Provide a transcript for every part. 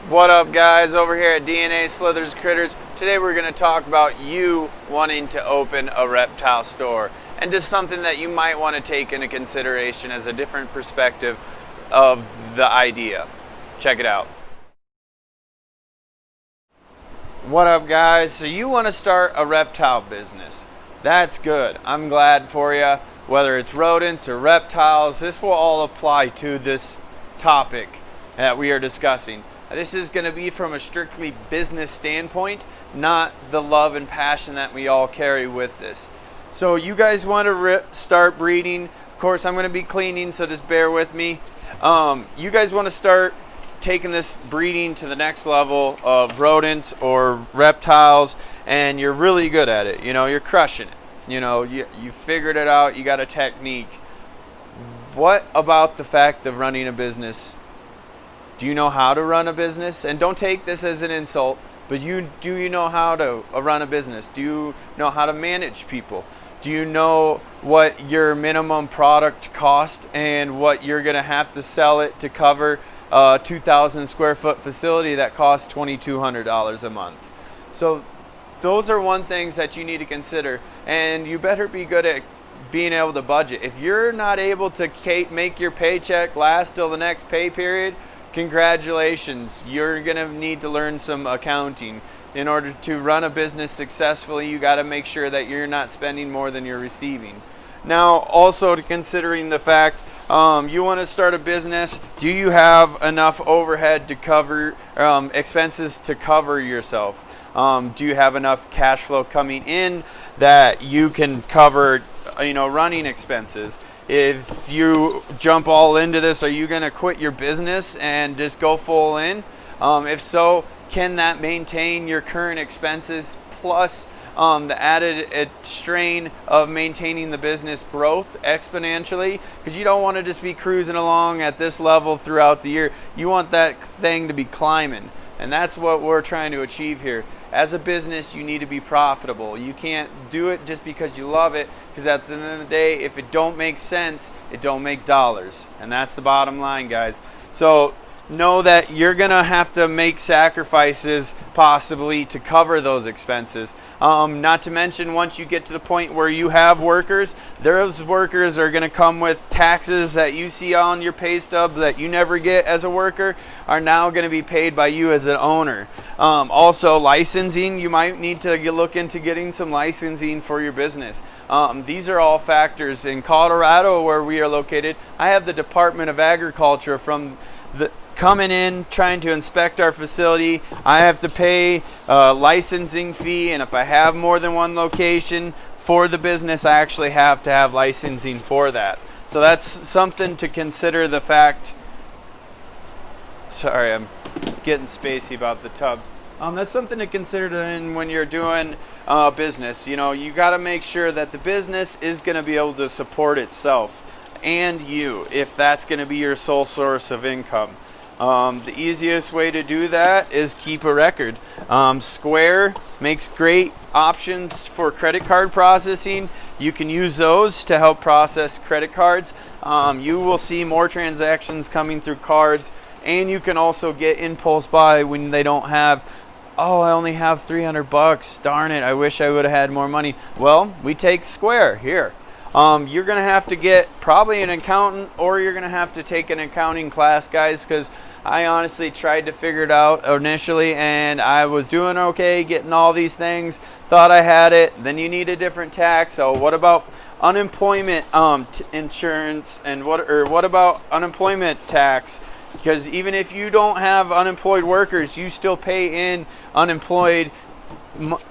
What up, guys? Over here at DNA Slithers Critters. Today we're going to talk about you wanting to open a reptile store and just something that you might want to take into consideration as a different perspective of the idea. Check it out. What up, guys? So you want to start a reptile business. That's good. I'm glad for you. Whether it's rodents or reptiles, this will all apply to this topic that we are discussing. This is going to be from a strictly business standpoint, not the love and passion that we all carry with this. So you guys want to start breeding. Of course, I'm going to be cleaning, so just bear with me. You guys want to start taking this breeding to the next level of rodents or reptiles, and you're really good at it. You know, you're crushing it. You know, you figured it out. You got a technique. What about the fact of running a business? Do you know how to run a business? And don't take this as an insult, but do you know how to run a business? Do you know how to manage people? Do you know what your minimum product cost and what you're going to have to sell it to cover a 2,000 square foot facility that costs $2,200 a month? So those are one things that you need to consider, and you better be good at being able to budget. If you're not able to make your paycheck last till the next pay period, congratulations, you're going to need to learn some accounting. In order to run a business successfully, you got to make sure that you're not spending more than you're receiving. Now, also considering the fact you want to start a business, do you have enough overhead to cover expenses to cover yourself? Do you have enough cash flow coming in that you can cover, running expenses? If you jump all into this, are you going to quit your business and just go full in? If so, can that maintain your current expenses plus the added strain of maintaining the business growth exponentially? Because you don't want to just be cruising along at this level throughout the year. You want that thing to be climbing. And that's what we're trying to achieve here. As a business, you need to be profitable. You can't do it just because you love it, because at the end of the day, if it don't make sense, it don't make dollars. And that's the bottom line, guys. So know that you're going to have to make sacrifices possibly to cover those expenses. Not to mention, once you get to the point where you have workers, those workers are going to come with taxes that you see on your pay stub that you never get as a worker, are now going to be paid by you as an owner. Also, licensing, you might need to look into getting some licensing for your business. These are all factors. In Colorado, where we are located, I have the Department of Agriculture coming in, trying to inspect our facility. I have to pay a licensing fee, and if I have more than one location for the business, I actually have to have licensing for that. So that's something to consider. The fact, sorry, I'm getting spacey about the tubs. That's something to consider when you're doing business. You know, you got to make sure that the business is going to be able to support itself and you, if that's going to be your sole source of income. The easiest way to do that is keep a record. Square makes great options for credit card processing. You can use those to help process credit cards. You will see more transactions coming through cards, and you can also get impulse buy when they don't have, oh, I only have $300. Darn it, I wish I would have had more money. Well, we take Square here. You're going to have to get probably an accountant, or you're going to have to take an accounting class, guys, because I honestly tried to figure it out initially, and I was doing okay, getting all these things, thought I had it. Then you need a different tax. So what about unemployment insurance, and what about unemployment tax? Because even if you don't have unemployed workers, you still pay in unemployed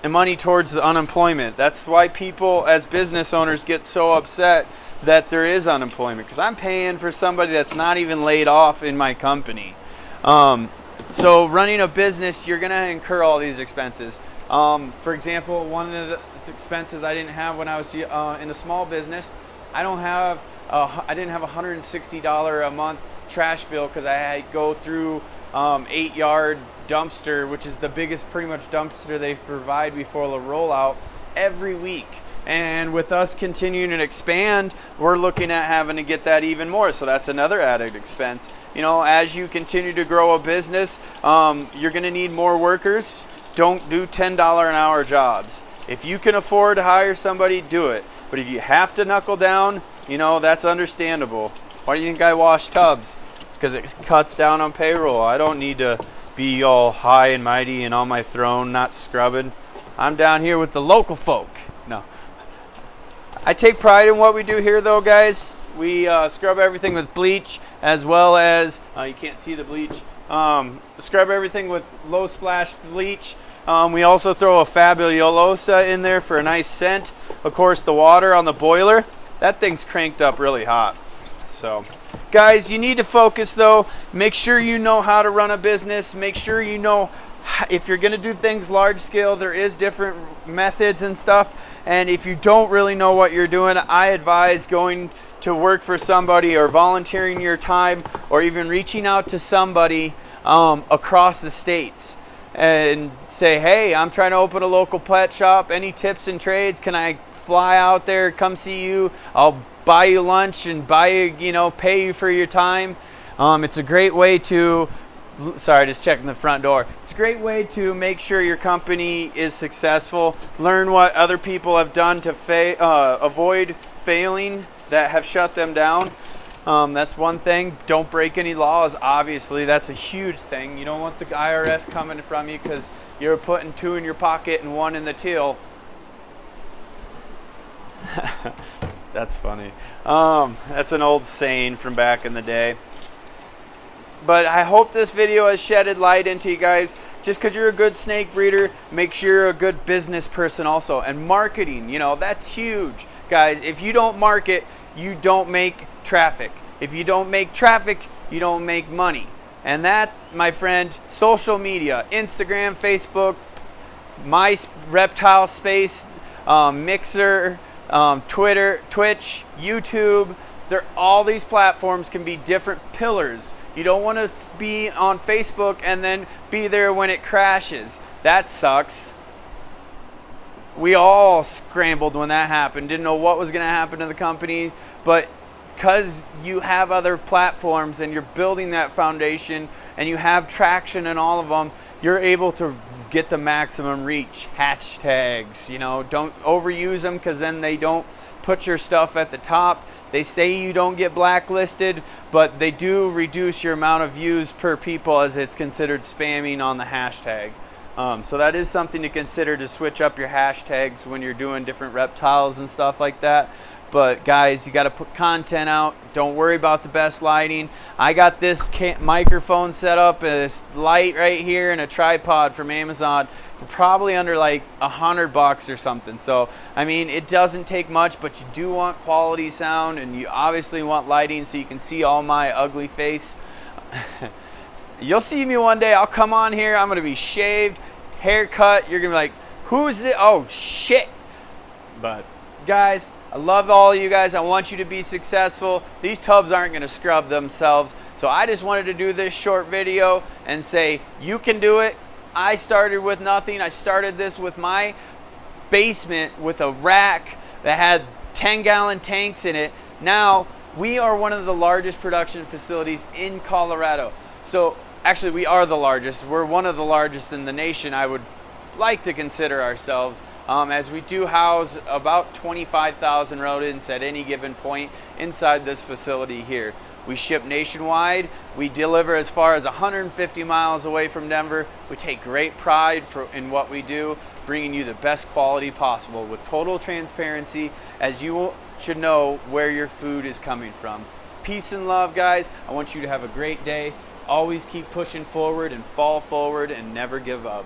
money towards the unemployment. That's why people as business owners get so upset that there is unemployment, because I'm paying for somebody that's not even laid off in my company. So running a business, you're going to incur all these expenses. For example, one of the expenses I didn't have when I was in a small business, I didn't have a $160 a month trash bill, because I had to go through 8-yard dumpster, which is the biggest pretty much dumpster they provide before the rollout, every week. And with us continuing to expand, we're looking at having to get that even more. So that's another added expense. You know, as you continue to grow a business, you're going to need more workers. Don't do $10 an hour jobs. If you can afford to hire somebody, do it. But if you have to knuckle down, you know, that's understandable. Why do you think I wash tubs? It's because it cuts down on payroll. I don't need to be all high and mighty and on my throne, not scrubbing. I'm down here with the local folk. No. I take pride in what we do here, though, guys. We scrub everything with bleach, as well as, you can't see the bleach, scrub everything with low splash bleach. We also throw a fabulosa in there for a nice scent. Of course, the water on the boiler, that thing's cranked up really hot. So, guys, you need to focus, though. Make sure you know how to run a business. Make sure you know if you're going to do things large scale, there is different methods and stuff. And if you don't really know what you're doing, I advise going to work for somebody or volunteering your time or even reaching out to somebody across the states and say, hey, I'm trying to open a local pet shop. Any tips and trades? Can I fly out there, come see you? I'll buy you lunch and buy you, you know, pay you for your time. It's a great way to, sorry, just checking the front door. It's a great way to make sure your company is successful. Learn what other people have done to avoid failing that have shut them down. That's one thing. Don't break any laws, obviously. That's a huge thing. You don't want the IRS coming from you because you're putting 2 in your pocket and 1 in the till. That's funny. That's an old saying from back in the day. But I hope this video has shedded light into you guys. Just because you're a good snake breeder makes you a good business person also. And marketing, you know, that's huge. Guys, if you don't market, you don't make traffic. If you don't make traffic, you don't make money. And that, my friend, social media, Instagram, Facebook, my reptile space, Mixer, Twitter, Twitch, YouTube, all these platforms can be different pillars. You don't want to be on Facebook and then be there when it crashes. That sucks. We all scrambled when that happened. Didn't know what was going to happen to the company. But because you have other platforms and you're building that foundation and you have traction in all of them, you're able to get the maximum reach. Hashtags, you know, don't overuse them because then they don't put your stuff at the top. They say you don't get blacklisted, but they do reduce your amount of views per people as it's considered spamming on the hashtag. So that is something to consider, to switch up your hashtags when you're doing different reptiles and stuff like that. But guys, you got to put content out. Don't worry about the best lighting. I got this microphone set up, this light right here, and a tripod from Amazon for probably under like $100 or something. So I mean, it doesn't take much, but you do want quality sound, and you obviously want lighting so you can see all my ugly face. You'll see me one day. I'll come on here. I'm gonna be shaved, haircut. You're gonna be like, who's it? Oh shit. But guys, I love all of you guys. I want you to be successful. These tubs aren't going to scrub themselves. So I just wanted to do this short video and say, you can do it. I started with nothing. I started this with my basement with a rack that had 10-gallon tanks in it. Now, we are one of the largest production facilities in Colorado. So actually, we are the largest. We're one of the largest in the nation, I would like to consider ourselves. As we do house about 25,000 rodents at any given point inside this facility here. We ship nationwide. We deliver as far as 150 miles away from Denver. We take great pride in what we do, bringing you the best quality possible with total transparency, as you should know where your food is coming from. Peace and love, guys. I want you to have a great day. Always keep pushing forward and fall forward and never give up.